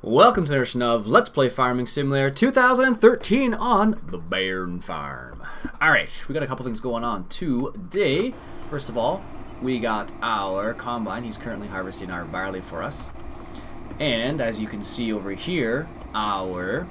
Welcome to the edition of Let's Play Farming Simulator 2013 on the Bairn Farm. Alright, we got a couple things going on today. First of all, we got our combine. He's currently harvesting our barley for us. And as you can see over here, our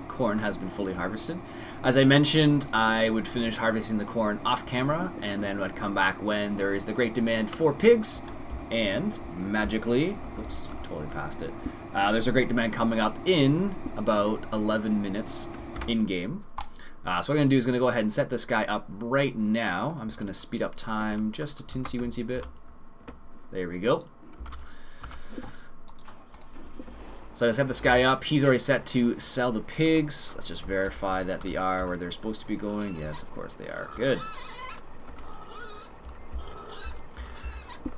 corn has been fully harvested. As I mentioned, I would finish harvesting the corn off camera, and then I'd come back when there is the great demand for pigs. And magically, oops, totally passed it. There's a great demand coming up in about 11 minutes in-game. So what I'm going to do is going to go ahead and set this guy up right now. I'm just going to speed up time just a tinsy-wincy bit. There we go. So I set this guy up. He's already set to sell the pigs. Let's just verify that they are where they're supposed to be going. Yes, of course they are. Good.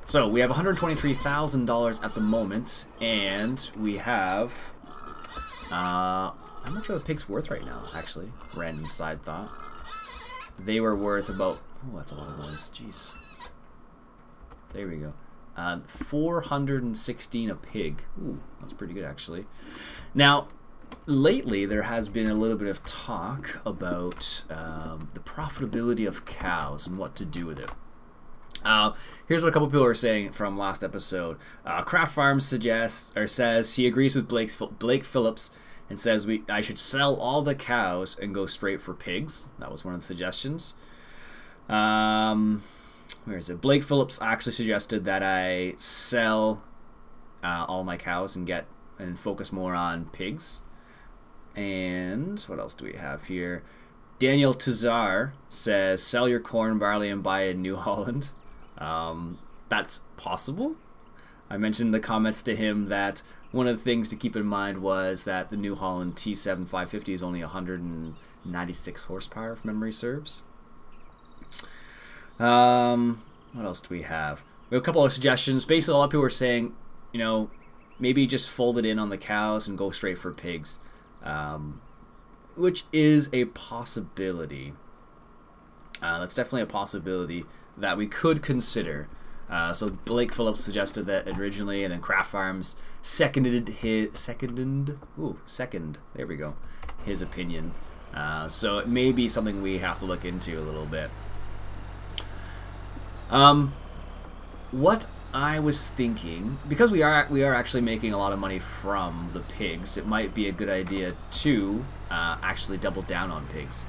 So we have $123,000 at the moment, and we have how much are the pigs worth right now? Actually, random side thought. They were worth about, oh, that's a lot of noise. Jeez. There we go. 416 a pig. Ooh, that's pretty good actually. Now, lately there has been a little bit of talk about the profitability of cows and what to do with it. Here's what a couple people are saying from last episode. Craft Farms says he agrees with Blake Phillips and says I should sell all the cows and go straight for pigs. That was one of the suggestions. Where is it? Blake Phillips actually suggested that I sell all my cows and focus more on pigs. And what else do we have here? Daniel Tazar says sell your corn, barley, and buy a New Holland. That's possible. I mentioned in the comments to him that one of the things to keep in mind was that the New Holland T7 550 is only 196 horsepower if memory serves. What else do we have? We have a couple of suggestions. Basically, a lot of people are saying, you know, maybe just fold it in on the cows and go straight for pigs, which is a possibility. That's definitely a possibility that we could consider. So Blake Phillips suggested that originally, and then Craft Farms seconded. There we go. His opinion. So it may be something we have to look into a little bit. What I was thinking, because we are actually making a lot of money from the pigs, it might be a good idea to actually double down on pigs.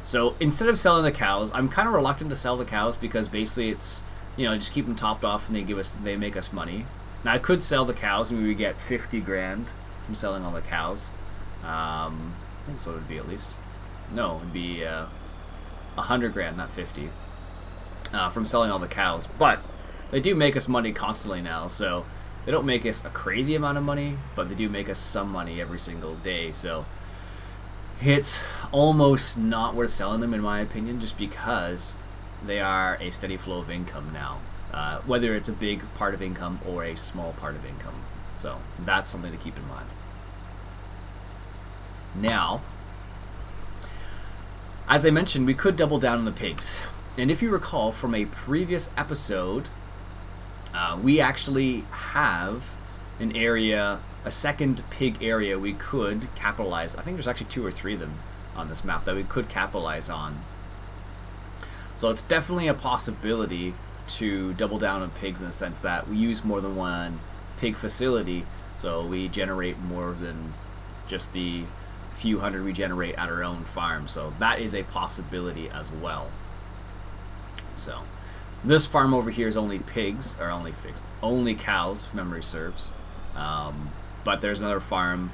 So instead of selling the cows, I'm kind of reluctant to sell the cows because basically it's, you know, just keep them topped off and they make us money. Now I could sell the cows and we would get 50 grand from selling all the cows. I think so it would be at least. No, it would be 100 grand, not 50, from selling all the cows. But they do make us money constantly now, so they don't make us a crazy amount of money, but they do make us some money every single day. So it's almost not worth selling them in my opinion, just because they are a steady flow of income now, whether it's a big part of income or a small part of income. So that's something to keep in mind. Now, as I mentioned, we could double down on the pigs, and if you recall from a previous episode, we actually have an area, a second pig area we could capitalize. I think there's actually 2 or 3 of them on this map that we could capitalize on. So it's definitely a possibility to double down on pigs in the sense that we use more than one pig facility, so we generate more than just the few hundred we generate at our own farm. So that is a possibility as well. So this farm over here is only pigs, or only cows, if memory serves. But there's another farm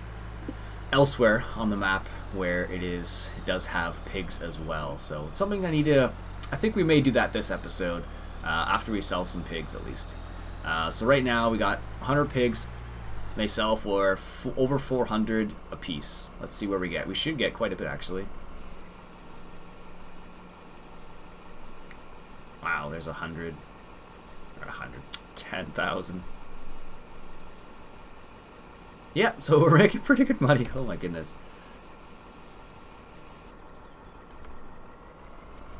elsewhere on the map where it does have pigs as well. So it's something I think we may do that this episode, after we sell some pigs at least. So right now we got 100 pigs. They sell for over 400 a piece. Let's see where we get. We should get quite a bit actually. Wow, there's 100, or 110,000. Yeah, so we're making pretty good money. Oh my goodness.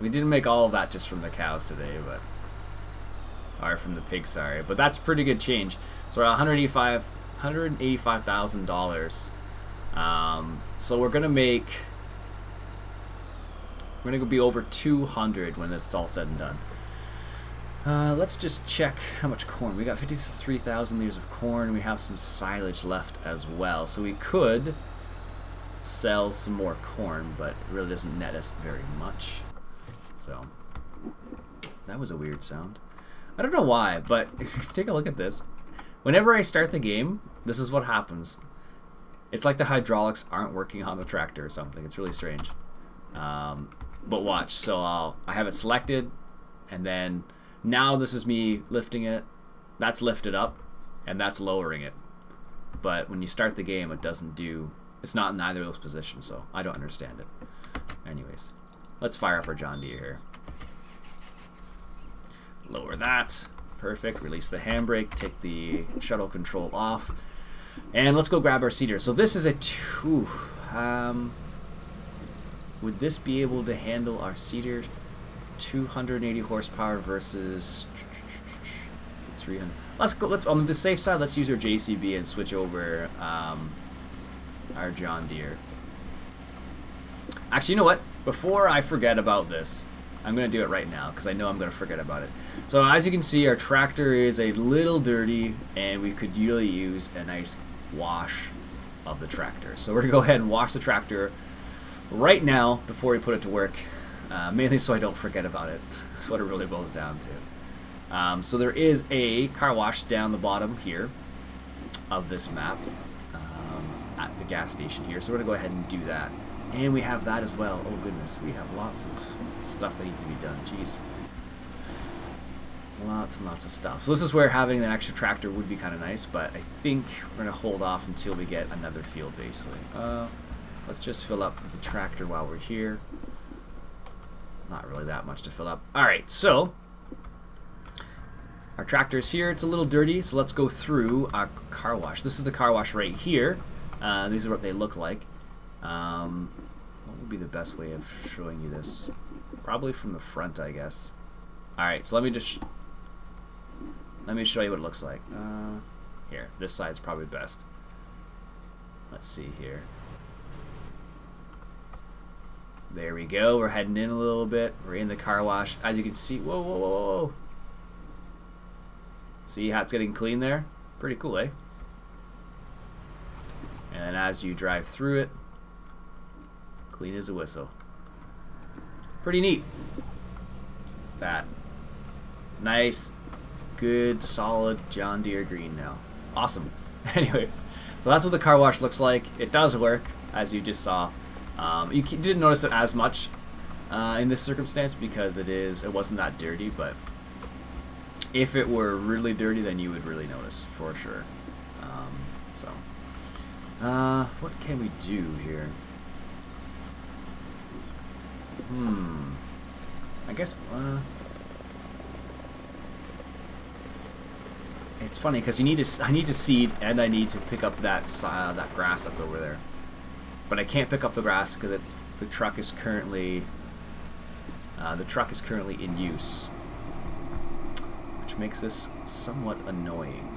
We didn't make all of that just from the cows today, but or from the pig, sorry. But that's pretty good change. So we're at $185,000. So we're gonna be over 200 when this is all said and done. Let's just check how much corn. We got 53,000 liters of corn. We have some silage left as well. So we could sell some more corn, but it really doesn't net us very much. So that was a weird sound. I don't know why, but take a look at this. Whenever I start the game, this is what happens. It's like the hydraulics aren't working on the tractor or something. It's really strange. But watch. So I have it selected, and then now this is me lifting it. That's lifted up, and that's lowering it. But when you start the game, it doesn't do. It's not in either of those positions, so I don't understand it. Anyways, let's fire up our John Deere here. Lower that. Perfect. Release the handbrake. Take the shuttle control off. And let's go grab our seeder. So this is a would this be able to handle our seeder? 280 horsepower versus 300. Let's go. Let's on the safe side. Let's use our JCB and switch over our John Deere. Actually, you know what? Before I forget about this, I'm going to do it right now because I know I'm going to forget about it. So as you can see, our tractor is a little dirty, and we could really use a nice wash of the tractor. So we're going to go ahead and wash the tractor right now before we put it to work, mainly so I don't forget about it. That's what it really boils down to. So there is a car wash down the bottom here of this map at the gas station here. So we're going to go ahead and do that. And we have that as well. Oh goodness, we have lots of stuff that needs to be done. Jeez. Lots and lots of stuff. So this is where having an extra tractor would be kind of nice, but I think we're going to hold off until we get another field, basically. Let's just fill up the tractor while we're here. Not really that much to fill up. Alright, so our tractor is here. It's a little dirty, so let's go through our car wash. This is the car wash right here. These are what they look like. What would be the best way of showing you this? Probably from the front, I guess. Alright, so let me show you what it looks like. Here, this side's probably best. Let's see here. There we go. We're heading in a little bit. We're in the car wash. As you can see, whoa, whoa, whoa, whoa. See how it's getting clean there? Pretty cool, eh? And as you drive through it, clean as a whistle. Pretty neat. That. Nice, good, solid John Deere green now. Awesome. Anyways, so that's what the car wash looks like. It does work, as you just saw. You didn't notice it as much in this circumstance because it wasn't that dirty, but if it were really dirty, then you would really notice for sure. What can we do here? I guess it's funny because I need to seed and I need to pick up that grass that's over there, but I can't pick up the grass because the truck is currently in use, which makes this somewhat annoying.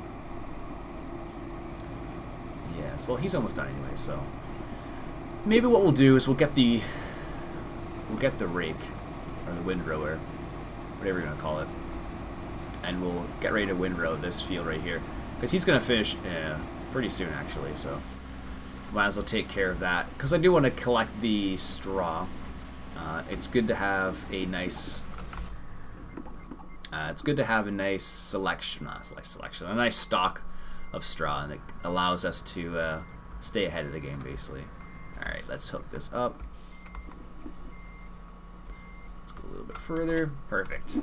Yes, well, he's almost done anyway, so maybe what we'll do is we'll get the rake or the windrower, whatever you're gonna call it, and we'll get ready to windrow this field right here because he's gonna finish pretty soon actually. So might as well take care of that because I do want to collect the straw. It's good to have a nice. It's good to have a nice selection, a nice stock of straw, and it allows us to stay ahead of the game, basically. Alright, let's hook this up. Let's go a little bit further. Perfect.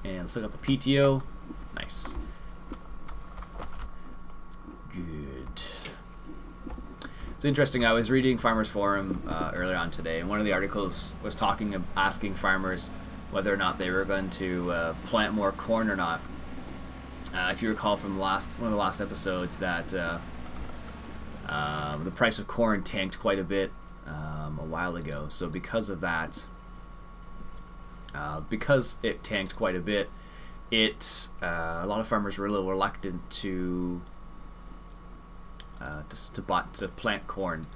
And let's look up the PTO. Nice. Good. It's interesting, I was reading Farmers Forum earlier on today, and one of the articles was asking farmers whether or not they were going to plant more corn or not. If you recall from one of the last episodes, that the price of corn tanked quite a bit a while ago. So because of that, because it tanked quite a bit, a lot of farmers were a little reluctant to plant corn.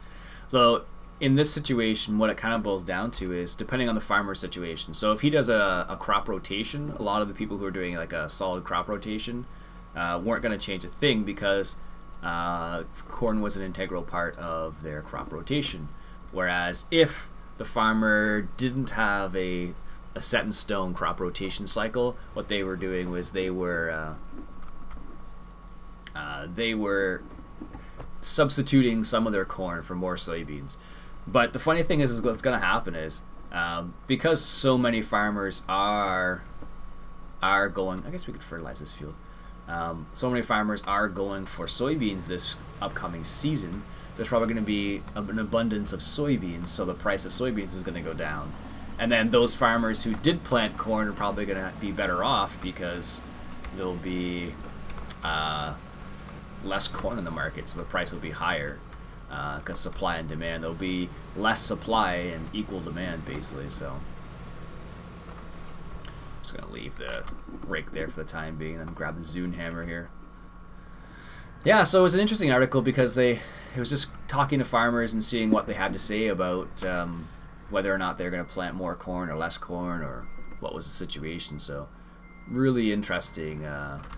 So in this situation, what it kind of boils down to is depending on the farmer's situation. So if he does a crop rotation, a lot of the people who are doing like a solid crop rotation weren't going to change a thing because corn was an integral part of their crop rotation. Whereas if the farmer didn't have a set in stone crop rotation cycle, what they were doing was they were substituting some of their corn for more soybeans. But the funny thing is what's going to happen is because so many farmers are going, I guess we could fertilize this field. So many farmers are going for soybeans this upcoming season. There's probably going to be an abundance of soybeans, so the price of soybeans is going to go down. And then those farmers who did plant corn are probably going to be better off because there'll be less corn in the market, so the price will be higher. Because supply and demand, there'll be less supply and equal demand basically. So I'm just gonna leave the rake there for the time being and grab the Zune hammer here. Yeah, so it was an interesting article because it was just talking to farmers and seeing what they had to say about whether or not they're going to plant more corn or less corn or what was the situation. So really interesting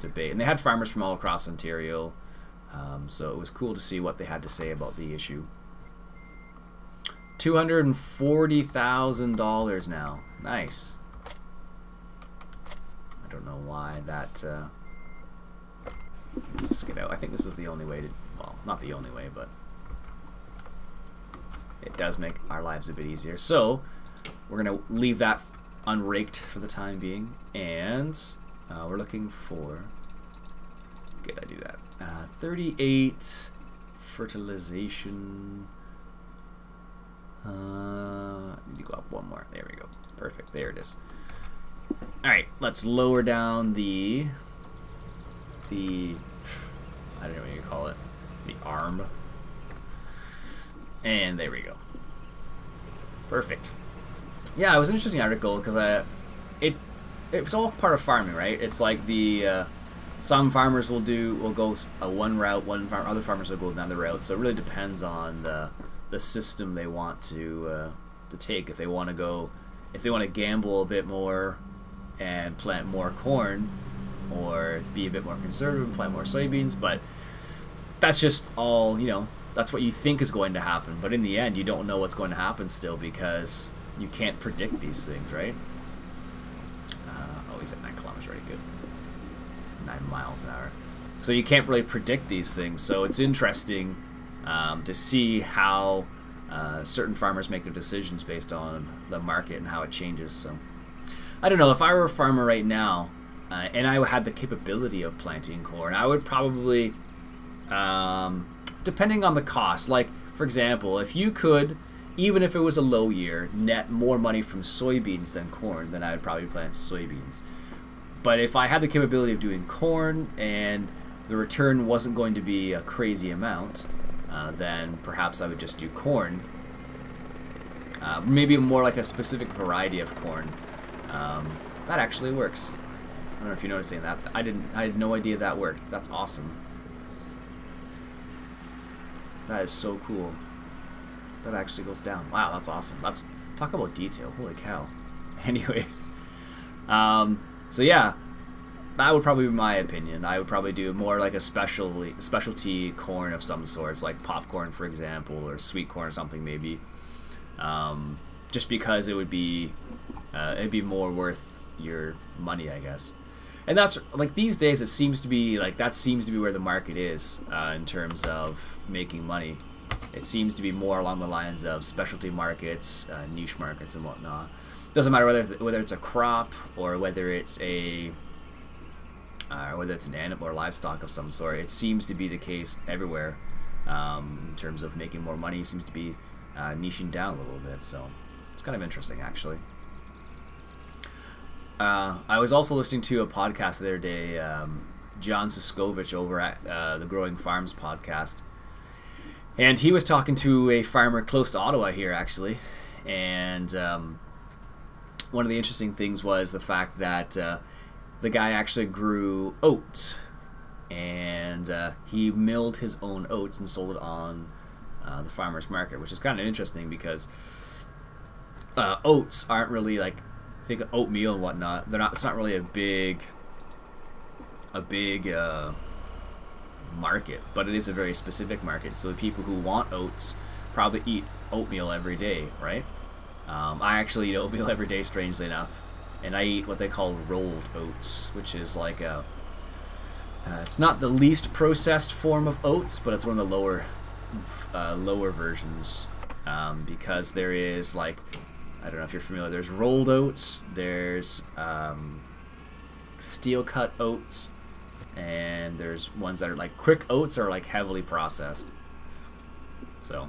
debate, and they had farmers from all across Ontario. So it was cool to see what they had to say about the issue. $240,000 now. Nice. I don't know why that... let's just get out. I think this is the only way to... Well, not the only way, but... it does make our lives a bit easier. So, we're going to leave that unraked for the time being. And we're looking for... Good, I do that. 38 fertilization. Need to go up one more. There we go. Perfect. There it is. All right, let's lower down the I don't know what you call it, the arm. And there we go. Perfect. Yeah, it was an interesting article because it was all part of farming, right? It's like the some farmers will go one route, other farmers will go another route. So it really depends on the system they want to take. If they want to gamble a bit more and plant more corn, or be a bit more conservative and plant more soybeans. But that's just all, that's what you think is going to happen. But in the end, you don't know what's going to happen still because you can't predict these things, right? Oh, he's at 9 kilometers, right? Good. 9 miles an hour. So you can't really predict these things. So it's interesting to see how certain farmers make their decisions based on the market and how it changes. So I don't know, if I were a farmer right now and I had the capability of planting corn, I would probably, depending on the cost, like for example, if you could, even if it was a low year, net more money from soybeans than corn, then I would probably plant soybeans. But if I had the capability of doing corn and the return wasn't going to be a crazy amount, then perhaps I would just do corn. Maybe more like a specific variety of corn. That actually works. I don't know if you're noticing that. I had no idea that worked. That's awesome. That is so cool. That actually goes down. Wow, that's awesome. Talk about detail. Holy cow. Anyways. So yeah, that would probably be my opinion. I would probably do more like a specialty corn of some sorts, like popcorn, for example, or sweet corn or something maybe. Just because it would be, it'd be more worth your money, I guess. And that's like these days, it seems to be like that seems to be where the market is in terms of making money. It seems to be more along the lines of specialty markets, niche markets, and whatnot. Doesn't matter whether it's a crop or whether it's an animal or livestock of some sort. It seems to be the case everywhere in terms of making more money. It seems to be niching down a little bit, so it's kind of interesting actually. I was also listening to a podcast the other day, John Siskovich over at the Growing Farms podcast, and he was talking to a farmer close to Ottawa here actually, and one of the interesting things was the fact that the guy actually grew oats, and he milled his own oats and sold it on the farmer's market, which is kind of interesting because oats aren't really like, think of oatmeal and whatnot. They're not. It's not really a big market, but it is a very specific market. So the people who want oats probably eat oatmeal every day, right? I actually eat oatmeal every day, strangely enough, and I eat what they call rolled oats, which is like a it's not the least processed form of oats, but it's one of the lower versions, because there is, like, I don't know if you're familiar, there's rolled oats, there's steel cut oats, and there's ones that are like quick oats are like heavily processed. So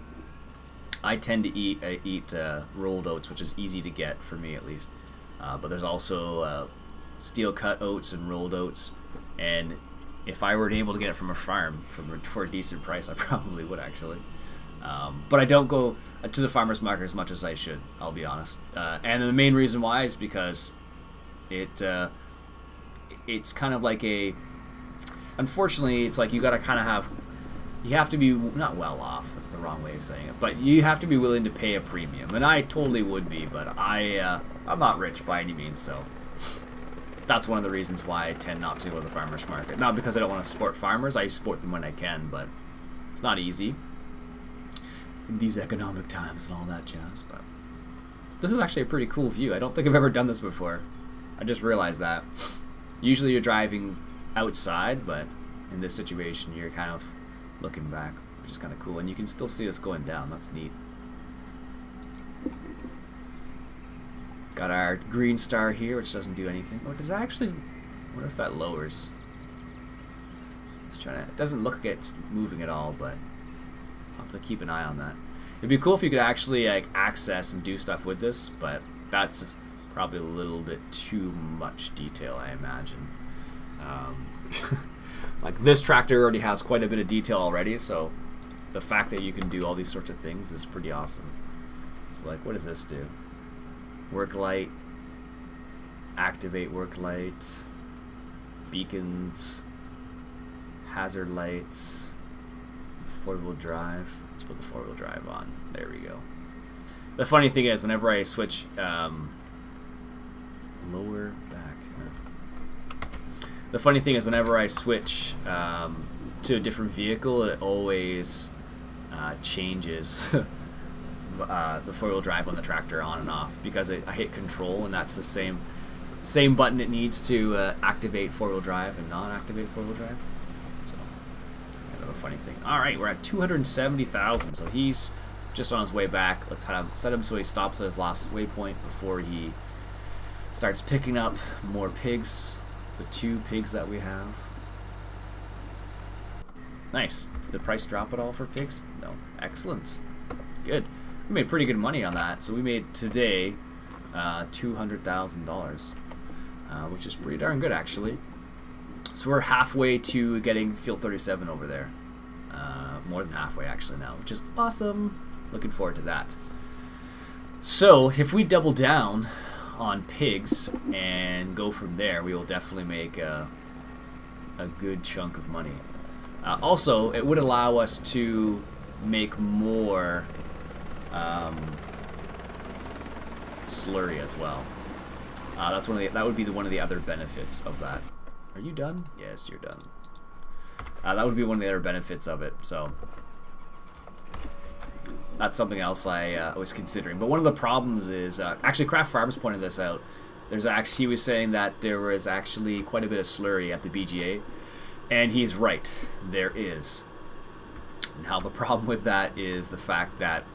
I tend to eat rolled oats, which is easy to get for me at least. But there's also steel cut oats and rolled oats, and if I were able to get it from a farm for a decent price, I probably would actually. But I don't go to the farmer's market as much as I should, I'll be honest. And the main reason why is because it's kind of like a, unfortunately, it's like you gotta kind of have, you have to be, not well off, that's the wrong way of saying it, but you have to be willing to pay a premium, and I totally would be, but I'm not rich by any means, so that's one of the reasons why I tend not to go to the farmer's market. Not because I don't want to support farmers, I support them when I can, but it's not easy in these economic times and all that jazz. But this is actually a pretty cool view. I don't think I've ever done this before. I just realized that. Usually you're driving outside, but in this situation you're kind of looking back, which is kind of cool, and you can still see us going down. That's neat. Got our green star here, which doesn't do anything. Oh, does that actually, I wonder if that lowers. It's trying to, it doesn't look like it's moving at all, but I'll have to keep an eye on that. It'd be cool if you could actually like access and do stuff with this, but that's probably a little bit too much detail, I imagine. Like this tractor already has quite a bit of detail already, so the fact that you can do all these sorts of things is pretty awesome. So like, what does this do? Work light, activate work light, beacons, hazard lights, four-wheel drive. Let's put the four-wheel drive on. There we go. The funny thing is, whenever I switch lower back. The funny thing is, whenever I switch to a different vehicle, it always changes the four-wheel drive on the tractor on and off, because I hit control, and that's the same button it needs to activate four-wheel drive and non-activate four-wheel drive. So kind of a funny thing. All right, we're at 270,000, so he's just on his way back. Let's set him so he stops at his last waypoint before he starts picking up more pigs. The 2 pigs that we have. Nice. Did the price drop at all for pigs? No. Excellent. Good. We made pretty good money on that. So we made today $200,000, which is pretty darn good actually. So we're halfway to getting field 37 over there. More than halfway actually now, which is awesome. Looking forward to that. So if we double down on pigs and go from there, we will definitely make a good chunk of money. Also, it would allow us to make more slurry as well. That's that would be one of the other benefits of that. Are you done? Yes, you're done. That would be one of the other benefits of it. So that's something else I was considering. But one of the problems is, actually Craft Farms pointed this out. He was saying that there was actually quite a bit of slurry at the BGA, and he's right, there is. Now the problem with that is the fact that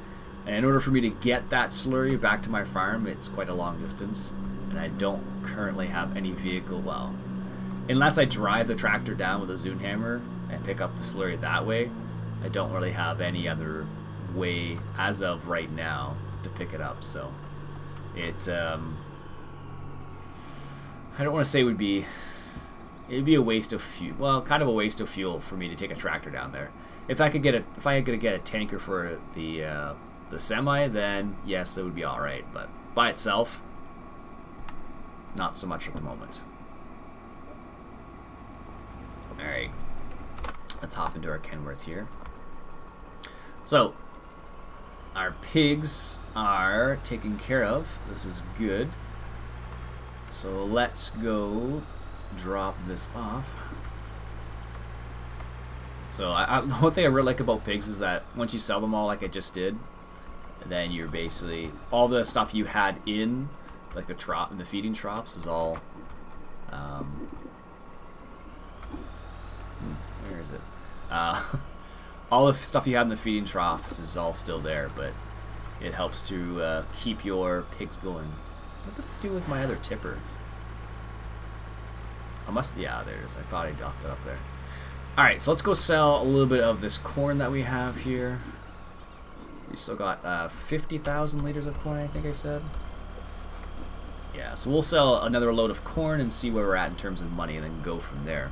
in order for me to get that slurry back to my farm, it's quite a long distance, and I don't currently have any vehicle, well, unless I drive the tractor down with a Zune hammer and pick up the slurry that way, I don't really have any other way as of right now to pick it up. So it I don't want to say it'd be a waste of fuel, well, kind of a waste of fuel for me to take a tractor down there. If I could get a tanker for the semi, then yes, it would be all right, but by itself, not so much at the moment. let's hop into our Kenworth here. So, our pigs are taken care of. This is good. So let's go drop this off. So one thing I really like about pigs is that once you sell them all like I just did, then you're basically, all the stuff you had in like the feeding troughs is all where is it? All the stuff you had in the feeding troughs is all still there, but it helps to keep your pigs going. What did I do with my other tipper? Yeah, there it is. I thought I docked it up there. Alright, so let's go sell a little bit of this corn that we have here. We still got 50,000 liters of corn, I think I said. Yeah, so we'll sell another load of corn and see where we're at in terms of money and then go from there.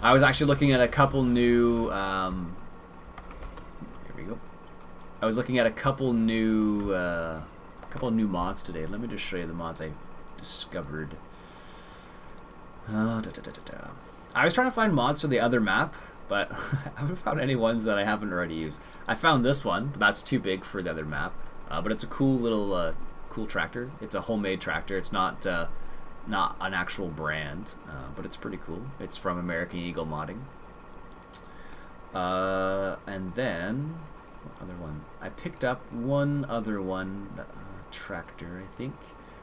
I was actually looking at a couple new... here we go. I was looking at a couple new mods today. Let me just show you the mods I discovered. I was trying to find mods for the other map, but I haven't found any ones that I haven't already used. I found this one, but that's too big for the other map. But it's a cool little cool tractor. It's a homemade tractor. It's not an actual brand, but it's pretty cool. It's from American Eagle Modding. And then what other one? I picked up one other one, tractor, I think.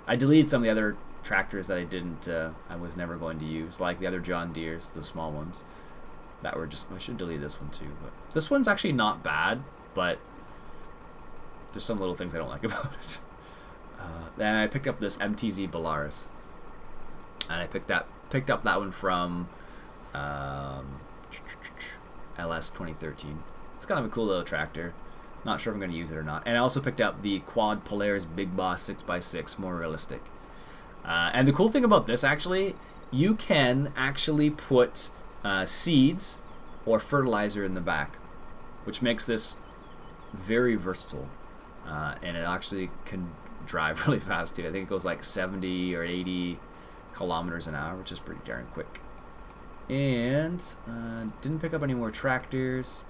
I deleted some of the other tractors that I was never going to use, like the other John Deeres, the small ones that were just, I should delete this one too, but this one's actually not bad, but there's some little things I don't like about it. Then I picked up this MTZ Belarus, and I picked up that one from LS 2013. It's kind of a cool little tractor. Not sure if I'm going to use it or not. And I also picked up the Quad Polaris Big Boss 6x6, more realistic. And the cool thing about this, actually, you can actually put seeds or fertilizer in the back, which makes this very versatile. And it actually can drive really fast too. I think it goes like 70 or 80 kilometers an hour, which is pretty darn quick. And didn't pick up any more tractors.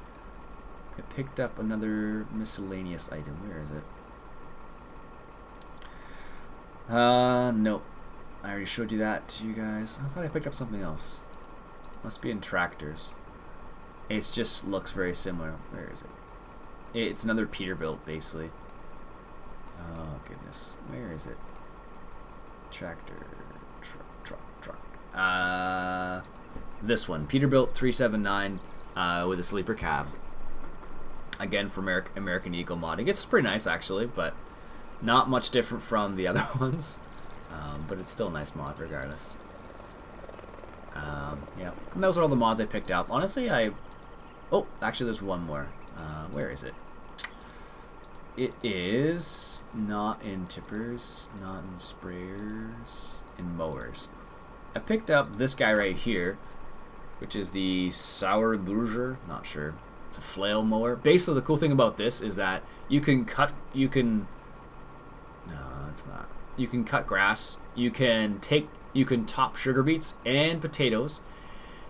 I picked up another miscellaneous item. Where is it? Nope. I already showed you that to you guys. I thought I picked up something else. Must be in tractors. It just looks very similar. Where is it? It's another Peterbilt, basically. Oh, goodness. Where is it? Tractor. Truck. This one. Peterbilt 379 with a sleeper cab. Again, for American Eagle Modding. It's pretty nice, actually, but not much different from the other ones. But it's still a nice mod, regardless. Yeah. And those are all the mods I picked up. Honestly, oh, actually, there's one more. Where is it? It is not in tippers, not in sprayers, in mowers. I picked up this guy right here, which is the Sauerluger, not sure. It's a flail mower. Basically, the cool thing about this is that you can cut grass, you can top sugar beets and potatoes,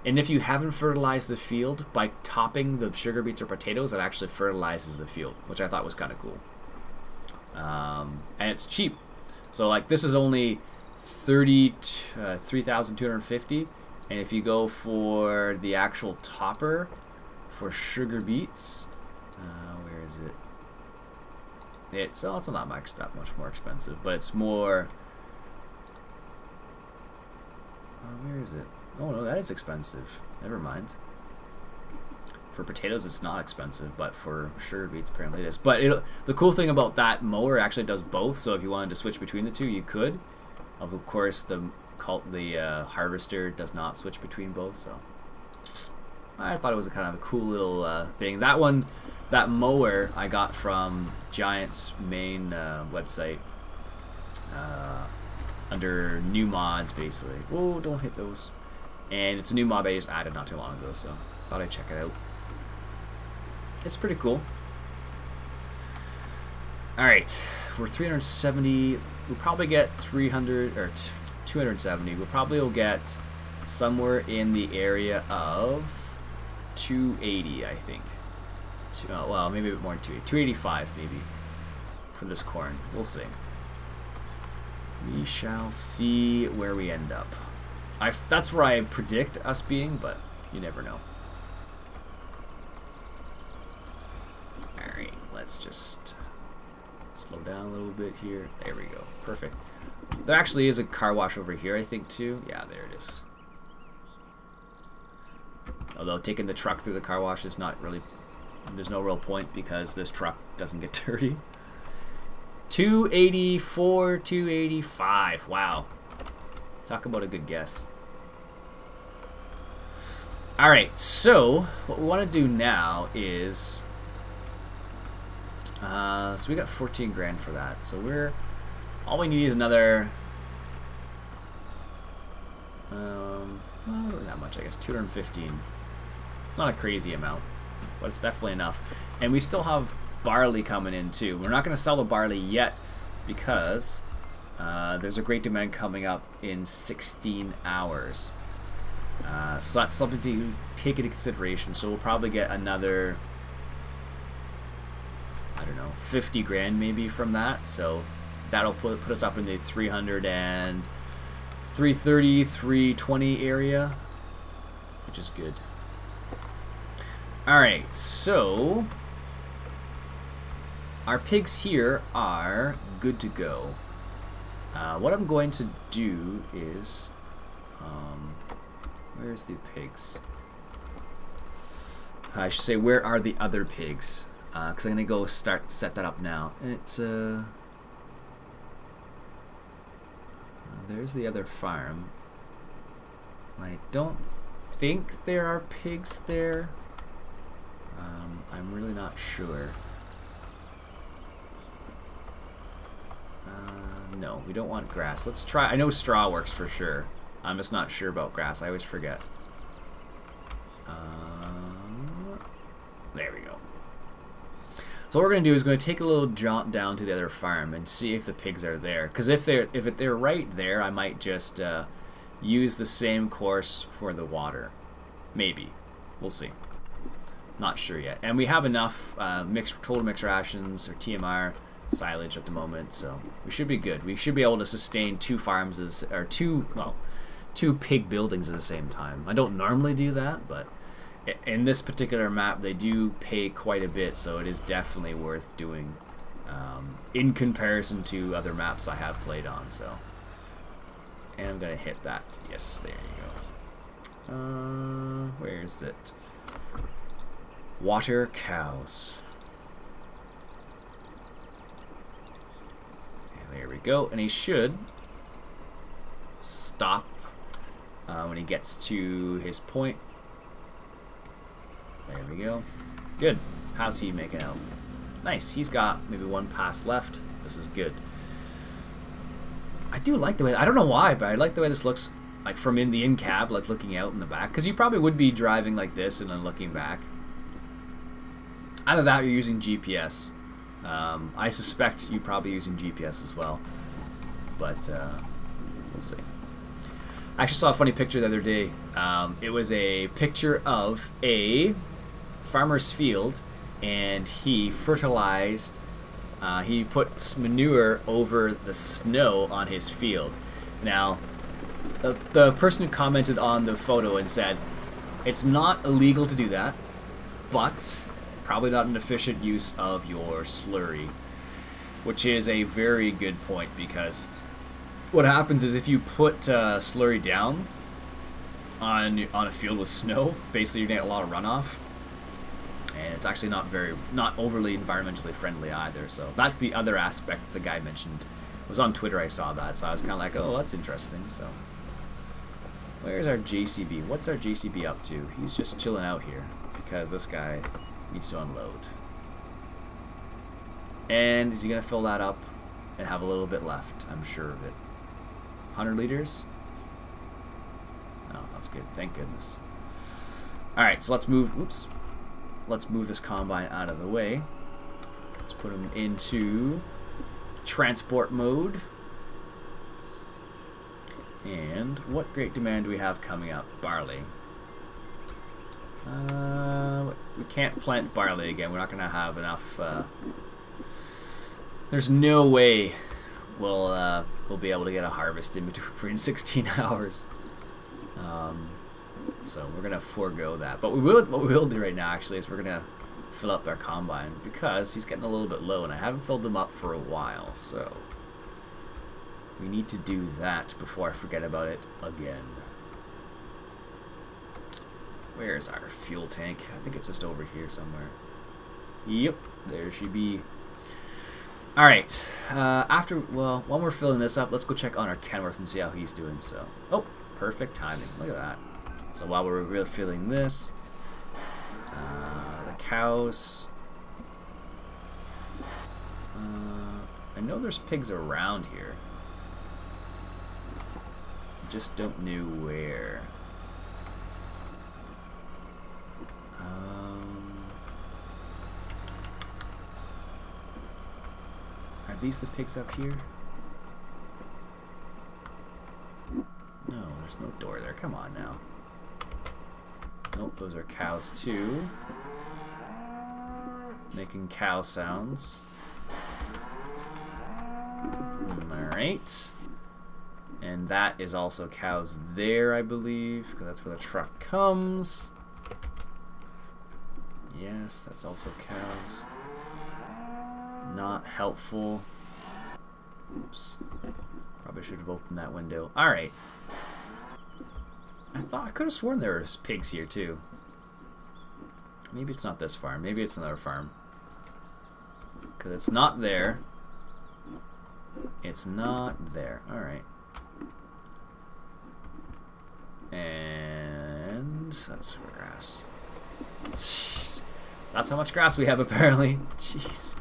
and if you haven't fertilized the field, by topping the sugar beets or potatoes, it actually fertilizes the field, which I thought was kind of cool. And it's cheap. So like this is only 3,250, and if you go for the actual topper for sugar beets, where is it? It's not that much more expensive, but it's more. Where is it? Oh no, that is expensive. Never mind. For potatoes, it's not expensive, but for sugar beets, apparently it is. But the cool thing about that mower actually does both. So if you wanted to switch between the two, you could. Of course, the harvester does not switch between both. So I thought it was a kind of a cool little thing. That mower I got from Giant's main website under new mods, basically. Whoa, don't hit those. And it's a new mod I just added not too long ago, so thought I'd check it out. It's pretty cool. Alright, we're 370. We'll probably get 300 or 270. We'll probably will get somewhere in the area of 280, I think. Well, maybe a bit more than 285 maybe for this corn. We'll see. We shall see where we end up. That's where I predict us being, but you never know. Alright, let's just slow down a little bit here. There we go. Perfect. There actually is a car wash over here, I think, too. Yeah, there it is. Although taking the truck through the car wash is not really... There's no real point because this truck doesn't get dirty. 284, 285. Wow. Talk about a good guess. Alright, so what we want to do now is... so we got 14 grand for that. So we're... All we need is another... not that much, I guess. 215. It's not a crazy amount, but it's definitely enough. And we still have barley coming in too. We're not going to sell the barley yet because there's a great demand coming up in 16 hours. So that's something to take into consideration. So we'll probably get another, I don't know, 50 grand maybe from that. So that'll put us up in the 330, 320 area, which is good. Alright, so our pigs here are good to go. What I'm going to do is, where's the pigs? I should say, where are the other pigs? Because I'm going to go set that up now. It's, there's the other farm. I don't think there are pigs there. I'm really not sure. No, we don't want grass. Let's try. I know straw works for sure. I'm just not sure about grass. I always forget. There we go. So what we're going to do is going to take a little jaunt down to the other farm and see if the pigs are there. Because if they're right there, I might just use the same course for the water. Maybe. We'll see. Not sure yet. And we have enough total mixed rations or TMR silage at the moment, so we should be good. We should be able to sustain two farms or two pig buildings at the same time. I don't normally do that, but in this particular map they do pay quite a bit, so it is definitely worth doing in comparison to other maps I have played on. So, and I'm gonna hit that. Yes, there you go. Where is it? Water cows. And there we go. And he should stop when he gets to his point. There we go. Good. How's he making out? Nice. He's got maybe one pass left. This is good. I do like the way, I don't know why, but I like the way this looks, like from in the in-cab, like looking out in the back. Because you probably would be driving like this and then looking back. Either that or you're using GPS. I suspect you're probably using GPS as well. But we'll see. I actually saw a funny picture the other day. It was a picture of a farmer's field, and he fertilized, he put manure over the snow on his field. Now, the person who commented on the photo and said, it's not illegal to do that, but probably not an efficient use of your slurry, which is a very good point, because what happens is if you put slurry down on a field with snow, basically you're getting a lot of runoff, and it's actually not overly environmentally friendly either. So that's the other aspect the guy mentioned. It was on Twitter, I saw that, so I was kind of like, oh, that's interesting. So where's our JCB? What's our JCB up to? He's just chilling out here because this guy needs to unload. And is he gonna fill that up and have a little bit left? I'm sure of it. 100 liters? Oh, that's good. Thank goodness. Alright, so let's move. Oops. Let's move this combine out of the way. Let's put him into transport mode. And what great demand do we have coming up? Barley. We can't plant barley again. We're not going to have enough. There's no way we'll be able to get a harvest in between 16 hours. So we're going to forego that. But what we will do right now, actually, is we're going to fill up our combine because he's getting a little bit low, and I haven't filled him up for a while. So we need to do that before I forget about it again. Where's our fuel tank? I think it's just over here somewhere. Yep, there she be. Alright, when we're filling this up, let's go check on our Kenworth and see how he's doing. So, oh, perfect timing. Look at that. So while we're refilling this, the cows. I know there's pigs around here. I just don't know where. Are these the pigs up here? No, there's no door there. Come on now. Nope, those are cows too. Making cow sounds. Alright. And that is also cows there, I believe, because that's where the truck comes. Yes, that's also cows. Not helpful. Oops. Probably should have opened that window. Alright. I could have sworn there was pigs here too. Maybe it's not this farm. Maybe it's another farm. Because it's not there. It's not there. Alright. And that's grass. Jeez. That's how much grass we have apparently. Jeez.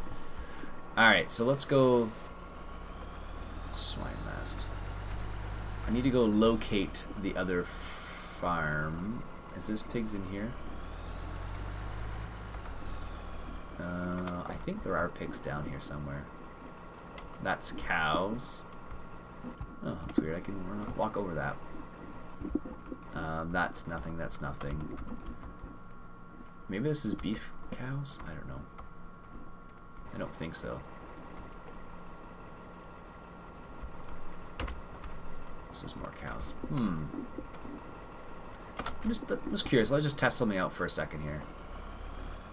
Alright, so let's go swine mast. I need to go locate the other farm. Is this pigs in here? I think there are pigs down here somewhere. That's cows. Oh, that's weird. I can walk over that. That's nothing. That's nothing. Maybe this is beef cows? I don't know. I don't think so. This is more cows. I'm just curious. Let's just test something out for a second here.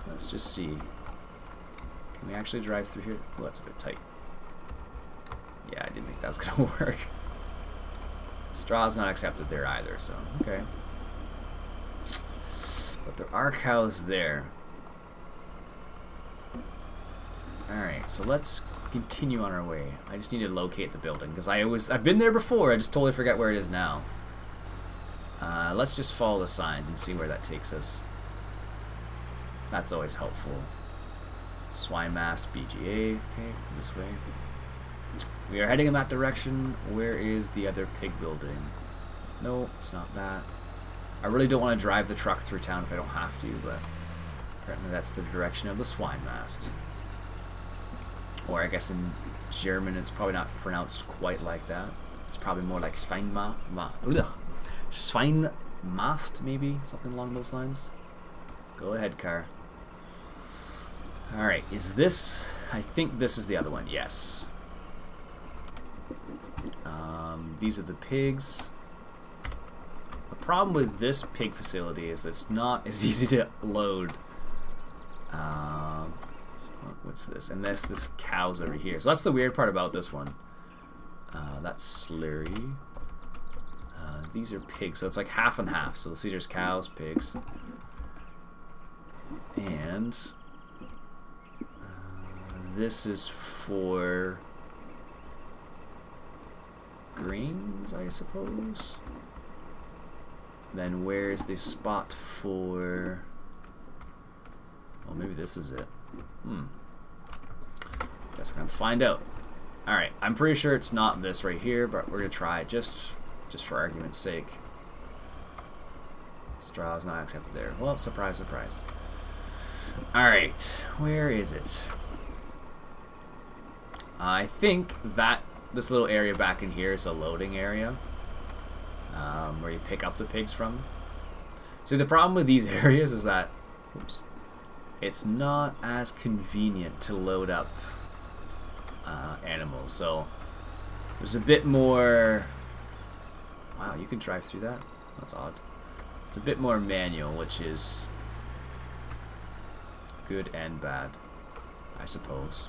Let's just see. Can we actually drive through here? Oh, that's a bit tight. Yeah, I didn't think that was going to work. Straw's not accepted there either, so okay. But there are cows there. Alright, so let's continue on our way. I just need to locate the building because I've been there before, I just totally forget where it is now. Let's just follow the signs and see where that takes us. That's always helpful. Swine Mass BGA, okay, this way. We are heading in that direction. Where is the other pig building? No, it's not that. I really don't want to drive the truck through town if I don't have to, but apparently that's the direction of the swine mast. Or I guess in German it's probably not pronounced quite like that. It's probably more like Schweinmast, maybe? Something along those lines. Go ahead, car. Alright, is this... I think this is the other one, yes. These are the pigs. The problem with this pig facility is it's not as easy to load. What's this? And this cow's over here. So that's the weird part about this one. That's slurry. These are pigs, so it's like half and half. So see, there's cows, pigs, and this is for grains, I suppose. Then where's the spot for... well, maybe this is it. Guess we're gonna find out. Alright, I'm pretty sure it's not this right here, but we're gonna try it just for argument's sake. Straw is not accepted there. Well, surprise, surprise. Alright, where is it? I think that this little area back in here is a loading area. where you pick up the pigs from. See, the problem with these areas is that, oops, it's not as convenient to load up animals. So there's a bit more. Wow, you can drive through that? That's odd. It's a bit more manual, which is good and bad, I suppose.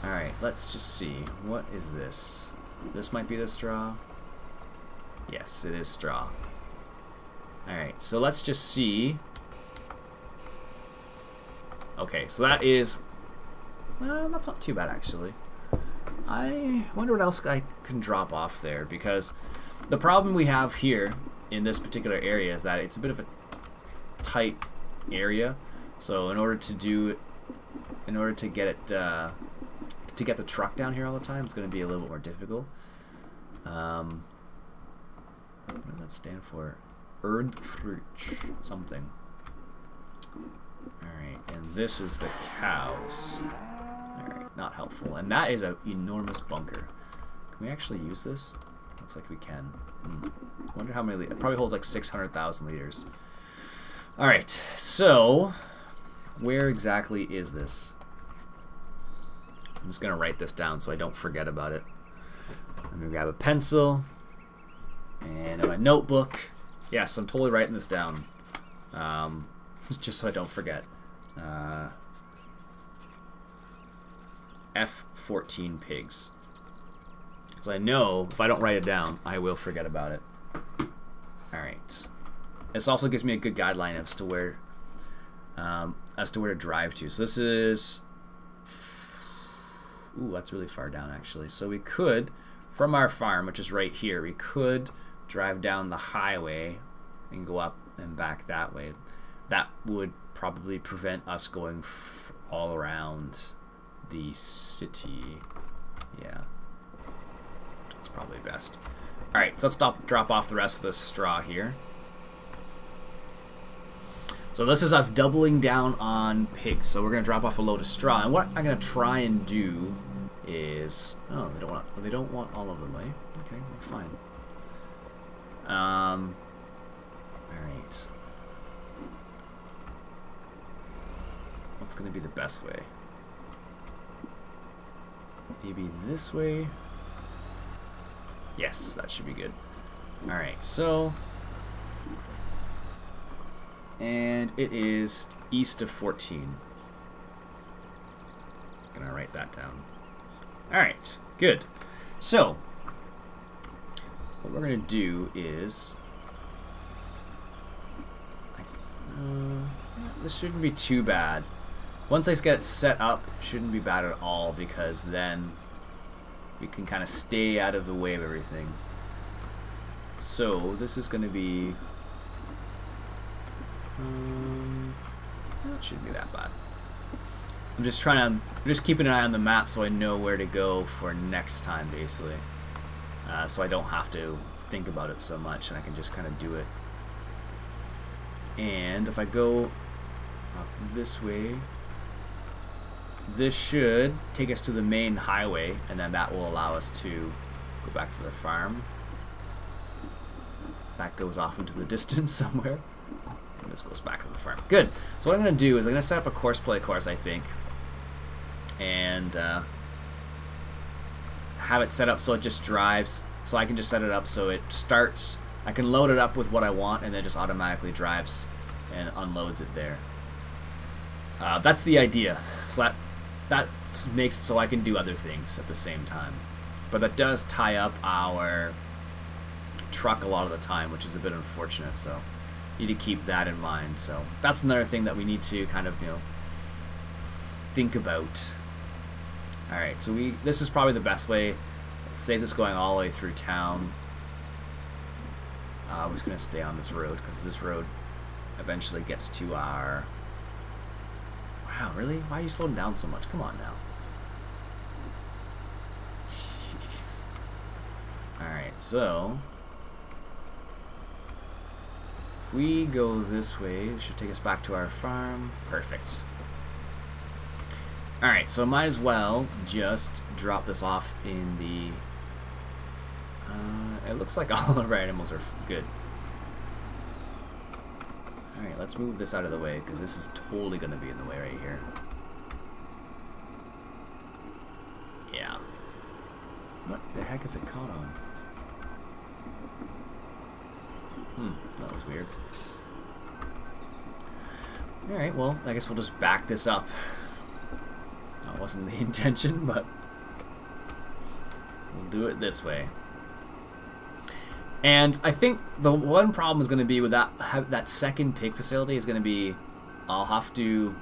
Alright, let's just see. What is this? This might be the straw. Yes, it is straw. Alright, so let's just see. Okay, so that is... that's not too bad, actually. I wonder what else I can drop off there, because the problem we have here in this particular area is that it's a bit of a tight area. So in order to get it to get the truck down here all the time, it's going to be a little bit more difficult. What does that stand for? Erdfrucht something. Alright, and this is the cows. Alright, not helpful. And that is an enormous bunker. Can we actually use this? Looks like we can. Wonder how many. It probably holds like 600,000 liters. Alright, so where exactly is this? I'm just going to write this down so I don't forget about it. Let me grab a pencil and my notebook. Yes, I'm totally writing this down. Just so I don't forget. F14 pigs. Because I know if I don't write it down, I will forget about it. Alright. This also gives me a good guideline as to where to drive to. So this is... Ooh, that's really far down, actually. So we could, from our farm, which is right here, we could drive down the highway and go up and back that way. That would probably prevent us going all around the city. Yeah. That's probably best. Alright, so let's drop off the rest of this straw here. So this is us doubling down on pigs. So we're going to drop off a load of straw. And what I'm going to try and do is... Oh, they don't want all of them, eh? Okay, well, fine. Alright. What's going to be the best way? Maybe this way? Yes, that should be good. Alright, so... And it is east of 14. Gonna write that down. Alright, good. So, what we're gonna do is... this shouldn't be too bad. Once I get it set up, it shouldn't be bad at all, because then we can kind of stay out of the way of everything. So, this is gonna be... it shouldn't be that bad. I'm just keeping an eye on the map so I know where to go for next time, basically. So I don't have to think about it so much, and I can just kind of do it. And if I go up this way, this should take us to the main highway, and then that will allow us to go back to the farm. That goes off into the distance somewhere. And this goes back to the farm. Good. So what I'm going to do is I'm going to set up a course play course, I think. And have it set up so it just drives. So I can just set it up so it starts. I can load it up with what I want and then just automatically drives and unloads it there. That's the idea. So that makes it so I can do other things at the same time. But that does tie up our truck a lot of the time, which is a bit unfortunate. So need to keep that in mind. So that's another thing that we need to kind of, think about. Alright, so this is probably the best way. It saves us going all the way through town. I'm just going to stay on this road because this road eventually gets to our... Wow, really? Why are you slowing down so much? Come on now. Jeez. Alright, so... if we go this way, it should take us back to our farm. Perfect. Alright, so might as well just drop this off in the It looks like all of our animals are good. Alright, let's move this out of the way, because this is totally going to be in the way right here. Yeah. What the heck is it caught on? That was weird. Alright, well, I guess we'll just back this up. That wasn't the intention, but we'll do it this way. And I think the one problem is going to be with that second pig facility is going to be I'll have to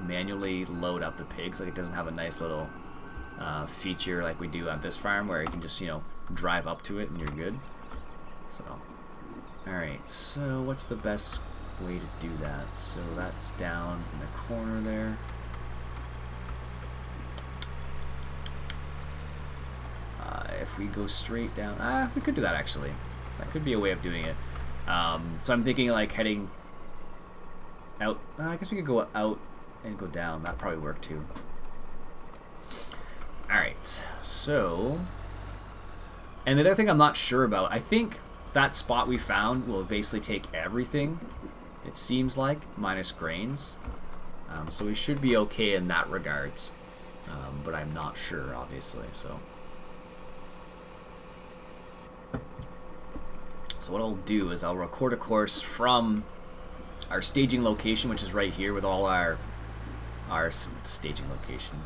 manually load up the pigs. Like, it doesn't have a nice little feature like we do on this farm where you can just, you know, drive up to it and you're good. So, alright, so what's the best way to do that? So that's down in the corner there. If we go straight down, we could do that actually. That could be a way of doing it. So I'm thinking like heading out. I guess we could go out and go down. That probably work too. Alright, so, and the other thing I'm not sure about, I think that spot we found will basically take everything, it seems like, minus grains. So we should be okay in that regards. But I'm not sure, obviously, so. So what I'll do is I'll record a course from our staging location, which is right here with all our staging location.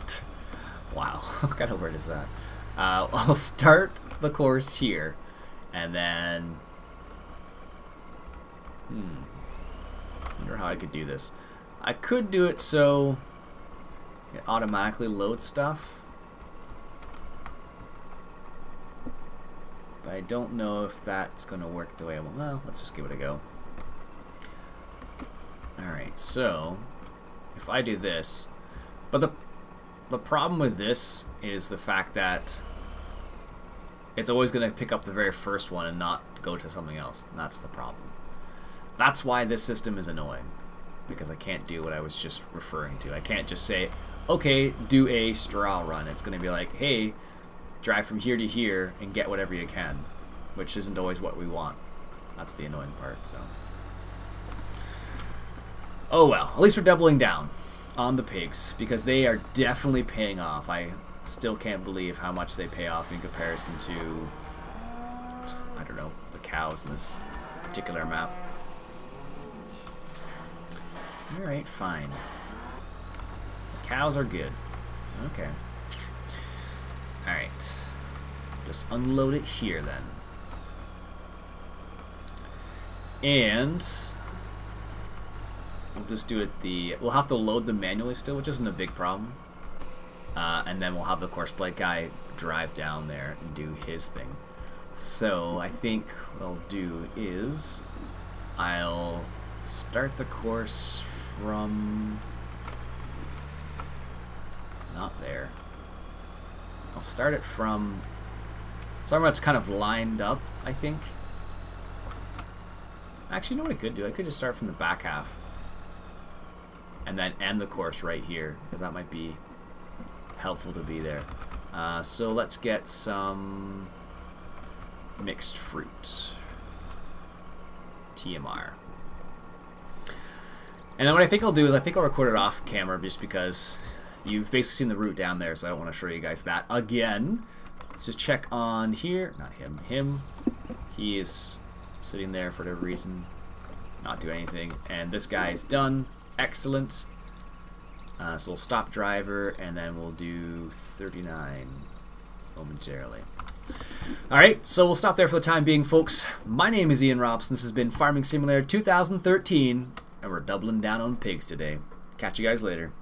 Wow, what kind of word is that? I'll start the course here, and then I wonder how I could do this. I could do it so it automatically loads stuff. But I don't know if that's going to work the way I want. Well, let's just give it a go. Alright, so if I do this, but the problem with this is the fact that it's always going to pick up the very first one and not go to something else. And that's the problem. That's why this system is annoying, because I can't do what I was just referring to. I can't just say, okay, do a straw run. It's going to be like, hey, drive from here to here and get whatever you can, which isn't always what we want. That's the annoying part, so. Oh well, at least we're doubling down on the pigs, because they are definitely paying off. I still can't believe how much they pay off in comparison to, I don't know, the cows in this particular map. Alright, fine. The cows are good. Okay. Alright. Just unload it here then. And we'll just do it we'll have to load them manually still, which isn't a big problem. And then we'll have the course plate guy drive down there and do his thing. So I think what I'll do is I'll start the course from not there. I'll start it from somewhere that's kind of lined up, I think. Actually, you know what I could do? I could just start from the back half and then end the course right here, because that might be helpful to be there. So let's get some mixed fruit. TMR. And then what I think I'll do is I think I'll record it off camera, just because you've basically seen the route down there, so I don't want to show you guys that again. Let's just check on here. Not him. Him. He is sitting there for whatever reason, not doing anything. And this guy is done. Excellent. So we'll stop driver, and then we'll do 39 momentarily. Alright, so we'll stop there for the time being, folks. My name is Iain Robson. This has been Farming Simulator 2013, and we're doubling down on pigs today. Catch you guys later.